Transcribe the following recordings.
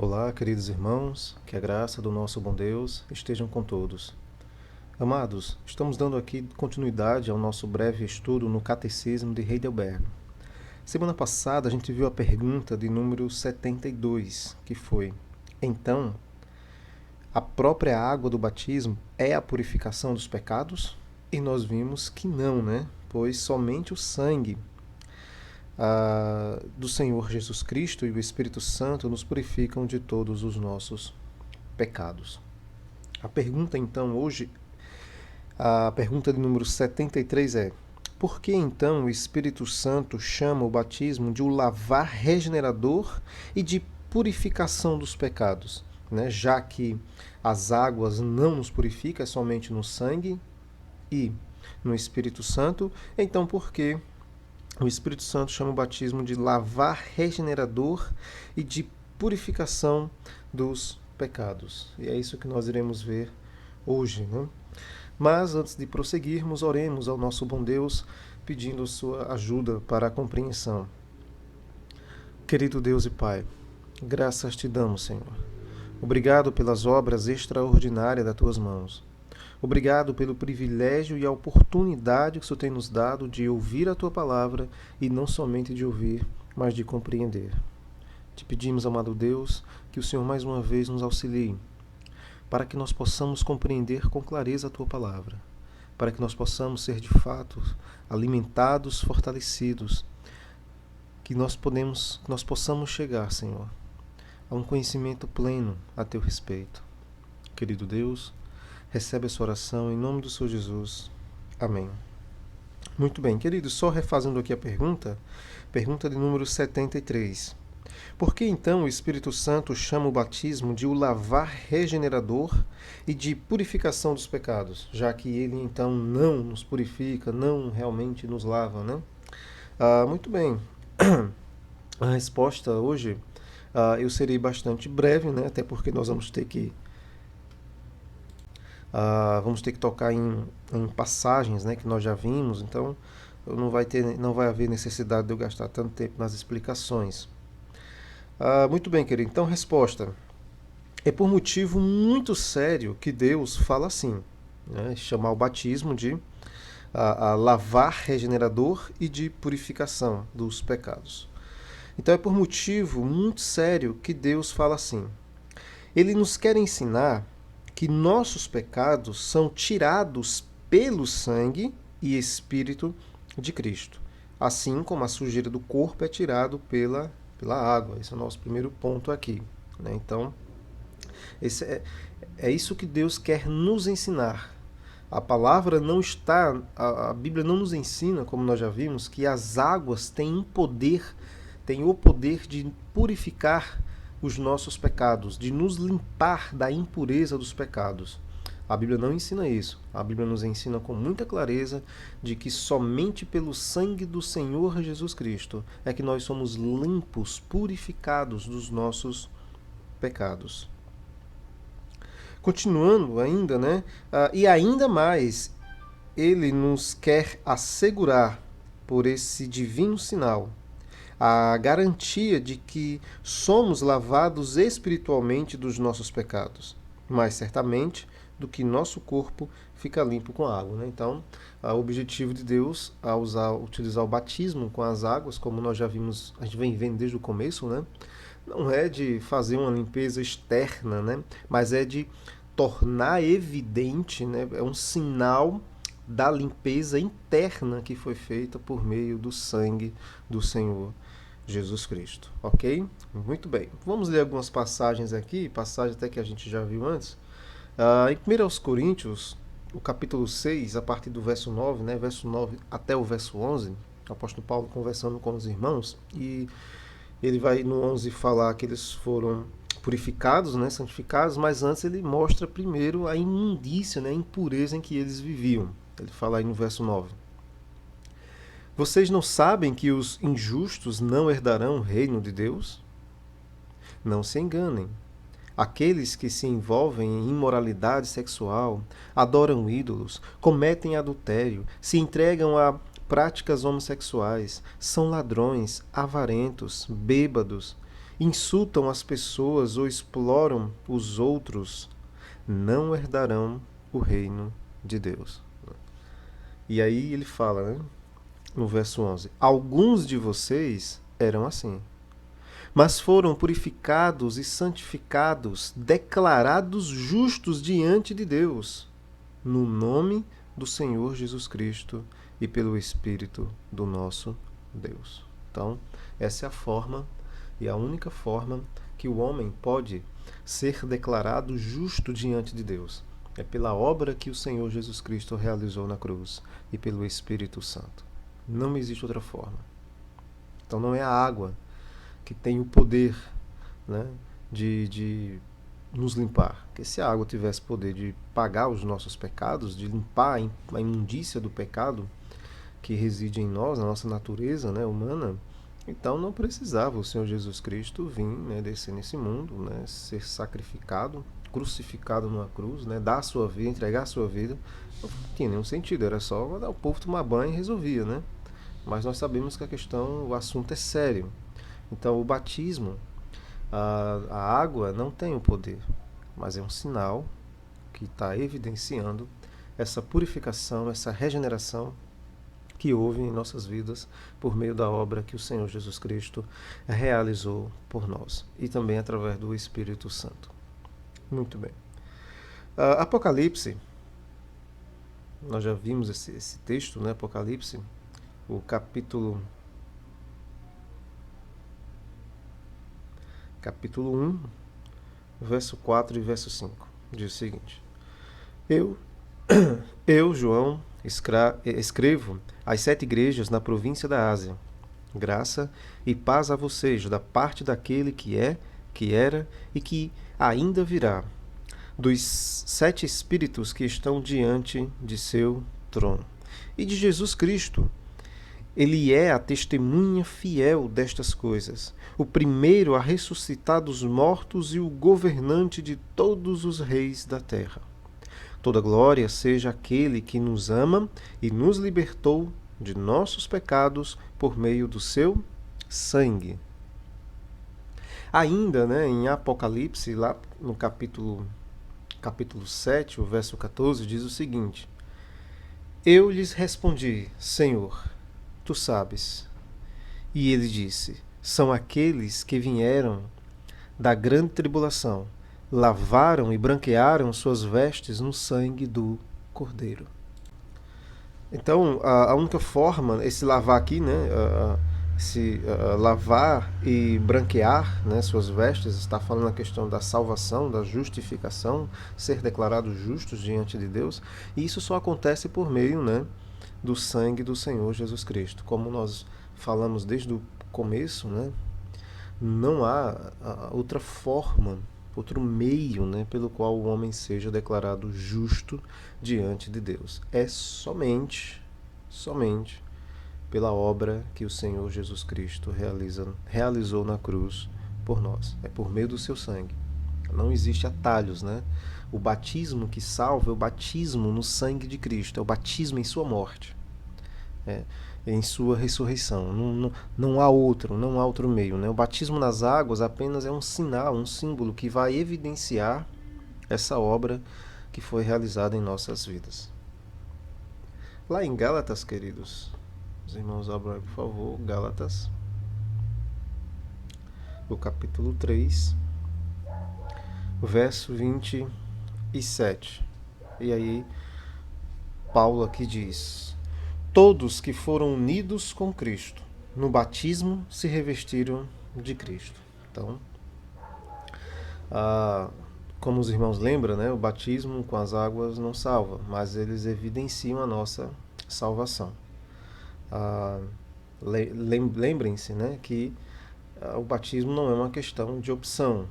Olá, queridos irmãos, que a graça do nosso bom Deus estejam com todos. Amados, estamos dando aqui continuidade ao nosso breve estudo no Catecismo de Heidelberg. Semana passada a gente viu a pergunta de número 72, que foi: então, a própria água do batismo é a purificação dos pecados? E nós vimos que não, né? Pois somente o sangue do Senhor Jesus Cristo e o Espírito Santo nos purificam de todos os nossos pecados. A pergunta então hoje, a pergunta de número 73 é: por que então o Espírito Santo chama o batismo de o lavar regenerador e de purificação dos pecados? Né? Já que as águas não nos purificam, é somente no sangue e no Espírito Santo, então por que o Espírito Santo chama o batismo de lavar regenerador e de purificação dos pecados? E é isso que nós iremos ver hoje, né? Mas antes de prosseguirmos, oremos ao nosso bom Deus, pedindo sua ajuda para a compreensão. Querido Deus e Pai, graças te damos, Senhor. Obrigado pelas obras extraordinárias das tuas mãos. Obrigado pelo privilégio e a oportunidade que o Senhor tem nos dado de ouvir a tua palavra e não somente de ouvir, mas de compreender. Te pedimos, amado Deus, que o Senhor mais uma vez nos auxilie, para que nós possamos compreender com clareza a tua palavra, para que nós possamos ser de fato alimentados, fortalecidos, que nós possamos chegar, Senhor, a um conhecimento pleno a teu respeito. Querido Deus, recebe essa oração em nome do Senhor Jesus. Amém. Muito bem, queridos, só refazendo aqui a pergunta de número 73. Por que então o Espírito Santo chama o batismo de o lavar regenerador e de purificação dos pecados, já que ele então não nos purifica, não realmente nos lava, né? Muito bem. A resposta hoje eu serei bastante breve, né? Até porque nós vamos ter que tocar em passagens, né, que nós já vimos, então não vai haver necessidade de eu gastar tanto tempo nas explicações. Muito bem, querido. Então, resposta. É por motivo muito sério que Deus fala assim, né, chamar o batismo de lavar regenerador e de purificação dos pecados. Então, é por motivo muito sério que Deus fala assim. Ele nos quer ensinar que nossos pecados são tirados pelo sangue e Espírito de Cristo, assim como a sujeira do corpo é tirado pela água. Esse é o nosso primeiro ponto aqui, né? Então, esse é isso que Deus quer nos ensinar. A palavra não está, a Bíblia não nos ensina, como nós já vimos, que as águas têm o poder de purificar os nossos pecados, de nos limpar da impureza dos pecados. A Bíblia não ensina isso. A Bíblia nos ensina com muita clareza de que somente pelo sangue do Senhor Jesus Cristo é que nós somos limpos, purificados dos nossos pecados. Continuando ainda, né? E ainda mais, ele nos quer assegurar por esse divino sinal a garantia de que somos lavados espiritualmente dos nossos pecados, mais certamente do que nosso corpo fica limpo com a água, né? Então, o objetivo de Deus ao utilizar o batismo com as águas, como nós já vimos, a gente vem vendo desde o começo, né? Não é de fazer uma limpeza externa, né? Mas é de tornar evidente, né? É um sinal da limpeza interna que foi feita por meio do sangue do Senhor Jesus Cristo, ok? Muito bem. Vamos ler algumas passagens aqui, passagens até que a gente já viu antes. Em 1 Coríntios, o capítulo 6, a partir do verso 9, né, verso 9 até o verso 11, o apóstolo Paulo conversando com os irmãos, e ele vai no 11 falar que eles foram purificados, né, santificados, mas antes ele mostra primeiro a imundícia, né, a impureza em que eles viviam. Ele fala aí no verso 9. Vocês não sabem que os injustos não herdarão o reino de Deus? Não se enganem. Aqueles que se envolvem em imoralidade sexual, adoram ídolos, cometem adultério, se entregam a práticas homossexuais, são ladrões, avarentos, bêbados insultam as pessoas ou exploram os outros, não herdarão o reino de Deus. E aí ele fala, né, no verso 11: alguns de vocês eram assim, mas foram purificados e santificados, declarados justos diante de Deus, no nome do Senhor Jesus Cristo e pelo Espírito do nosso Deus. Então, essa é a forma e a única forma que o homem pode ser declarado justo diante de Deus. É pela obra que o Senhor Jesus Cristo realizou na cruz e pelo Espírito Santo. Não existe outra forma. Então não é a água que tem o poder, né, de nos limpar. Porque se a água tivesse poder de pagar os nossos pecados, de limpar a imundícia do pecado que reside em nós, na nossa natureza, né, humana, então não precisava o Senhor Jesus Cristo vir, né, descer nesse mundo, né, ser sacrificado, crucificado numa cruz, né, dar a sua vida, entregar a sua vida. Não tinha nenhum sentido, era só mandar o povo tomar banho e resolvia, né? Mas nós sabemos que a questão, o assunto é sério. Então o batismo, a água não tem o poder, mas é um sinal que está evidenciando essa purificação, essa regeneração que houve em nossas vidas por meio da obra que o Senhor Jesus Cristo realizou por nós e também através do Espírito Santo. Muito bem. Apocalipse, nós já vimos esse texto, né? Apocalipse, o capítulo 1, verso 4 e verso 5, diz o seguinte: Eu, João, escrevo às 7 igrejas na província da Ásia. Graça e paz a vocês da parte daquele que é, que era e que ainda virá, dos 7 Espíritos que estão diante de seu trono, e de Jesus Cristo. Ele é a testemunha fiel destas coisas, o primeiro a ressuscitar dos mortos e o governante de todos os reis da terra. Toda glória seja àquele que nos ama e nos libertou de nossos pecados por meio do seu sangue. Ainda, né, em Apocalipse, lá no capítulo 7, o verso 14, diz o seguinte: Eu lhes respondi, Senhor, tu sabes. E ele disse: são aqueles que vieram da grande tribulação, lavaram e branquearam suas vestes no sangue do Cordeiro. Então, a única forma, esse lavar aqui, né, se lavar e branquear, né, suas vestes, está falando a questão da salvação, da justificação, ser declarados justos diante de Deus, e isso só acontece por meio, né, do sangue do Senhor Jesus Cristo. Como nós falamos desde o começo, né, não há outra forma, outro meio, né, pelo qual o homem seja declarado justo diante de Deus. É somente pela obra que o Senhor Jesus Cristo realizou na cruz por nós. É por meio do seu sangue. Não existe atalhos, né? O batismo que salva é o batismo no sangue de Cristo, é o batismo em sua morte, em sua ressurreição. Não há outro meio, né? O batismo nas águas apenas é um sinal, um símbolo que vai evidenciar essa obra que foi realizada em nossas vidas. Lá em Gálatas, queridos, os irmãos abram aí, por favor, Gálatas, o capítulo 3, verso 27. E aí, Paulo aqui diz: todos que foram unidos com Cristo, no batismo se revestiram de Cristo. Então, como os irmãos lembram, né, o batismo com as águas não salva, mas eles evidenciam a nossa salvação. Lembrem-se, né, que o batismo não é uma questão de opção,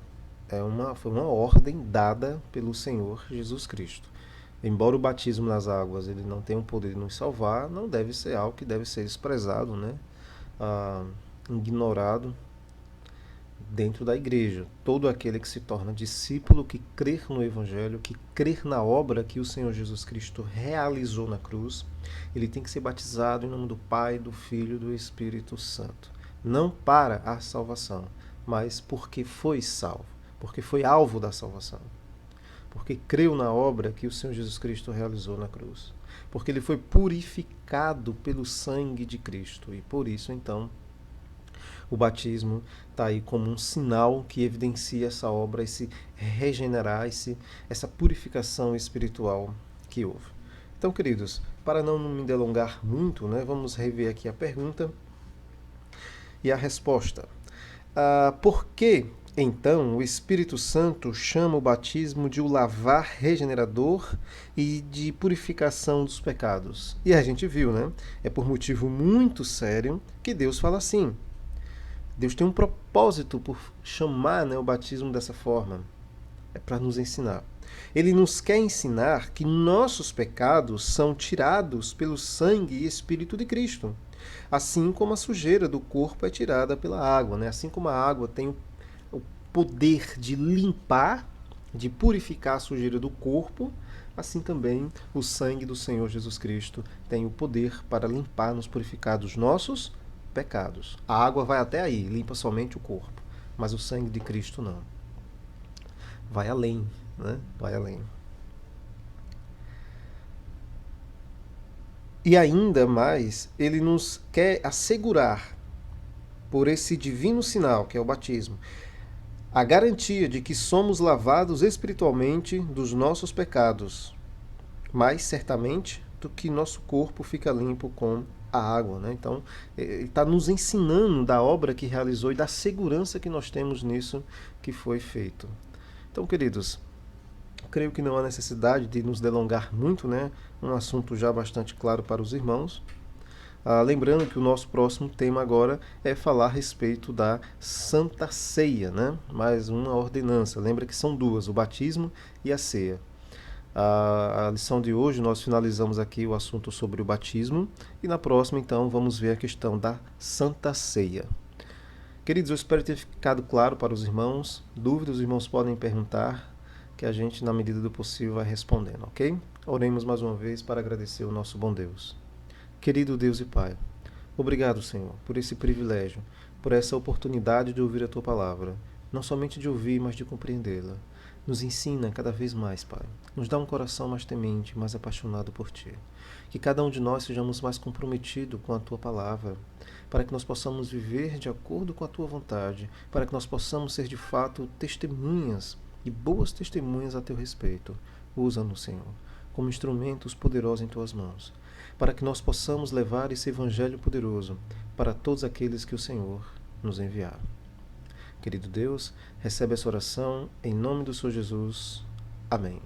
foi uma ordem dada pelo Senhor Jesus Cristo. Embora o batismo nas águas ele não tenha o poder de nos salvar, não deve ser algo que deve ser desprezado, né, ignorado dentro da igreja. Todo aquele que se torna discípulo, que crer no Evangelho, que crer na obra que o Senhor Jesus Cristo realizou na cruz, ele tem que ser batizado em nome do Pai, do Filho e do Espírito Santo. Não para a salvação, mas porque foi salvo, porque foi alvo da salvação, porque creu na obra que o Senhor Jesus Cristo realizou na cruz, porque ele foi purificado pelo sangue de Cristo, e por isso, então, o batismo está aí como um sinal que evidencia essa obra, esse regenerar, essa purificação espiritual que houve. Então, queridos, para não me delongar muito, né, vamos rever aqui a pergunta e a resposta. Por que, então, o Espírito Santo chama o batismo de o lavar regenerador e de purificação dos pecados? E a gente viu, né? É por motivo muito sério que Deus fala assim. Deus tem um propósito por chamar, né, o batismo dessa forma. É para nos ensinar. Ele nos quer ensinar que nossos pecados são tirados pelo sangue e espírito de Cristo. Assim como a sujeira do corpo é tirada pela água, né? Assim como a água tem o poder de limpar, de purificar a sujeira do corpo, assim também o sangue do Senhor Jesus Cristo tem o poder para limpar, nos purificar dos nossos pecados. A água vai até aí, limpa somente o corpo, mas o sangue de Cristo não. Vai além, né? Vai além. E ainda mais, ele nos quer assegurar, por esse divino sinal, que é o batismo, a garantia de que somos lavados espiritualmente dos nossos pecados, mais certamente do que nosso corpo fica limpo com a água, né? Então, ele está nos ensinando da obra que realizou e da segurança que nós temos nisso que foi feito. Então, queridos, creio que não há necessidade de nos delongar muito, né? Um assunto já bastante claro para os irmãos. Lembrando que o nosso próximo tema agora é falar a respeito da Santa Ceia, né? Mais uma ordenança. Lembra que são duas, o batismo e a ceia. A lição de hoje nós finalizamos aqui o assunto sobre o batismo e na próxima, então, vamos ver a questão da Santa Ceia. Queridos, eu espero ter ficado claro para os irmãos. Dúvidas, os irmãos podem perguntar, que a gente, na medida do possível, vai respondendo, ok? Oremos mais uma vez para agradecer o nosso bom Deus. Querido Deus e Pai, obrigado, Senhor, por esse privilégio, por essa oportunidade de ouvir a Tua palavra, não somente de ouvir, mas de compreendê-la. Nos ensina cada vez mais, Pai. Nos dá um coração mais temente, mais apaixonado por Ti. Que cada um de nós sejamos mais comprometido com a Tua palavra, para que nós possamos viver de acordo com a Tua vontade, para que nós possamos ser de fato testemunhas e boas testemunhas a Teu respeito. Usa-nos, Senhor, como instrumentos poderosos em Tuas mãos, para que nós possamos levar esse Evangelho poderoso para todos aqueles que o Senhor nos enviar. Querido Deus, recebe essa oração em nome do Senhor Jesus. Amém.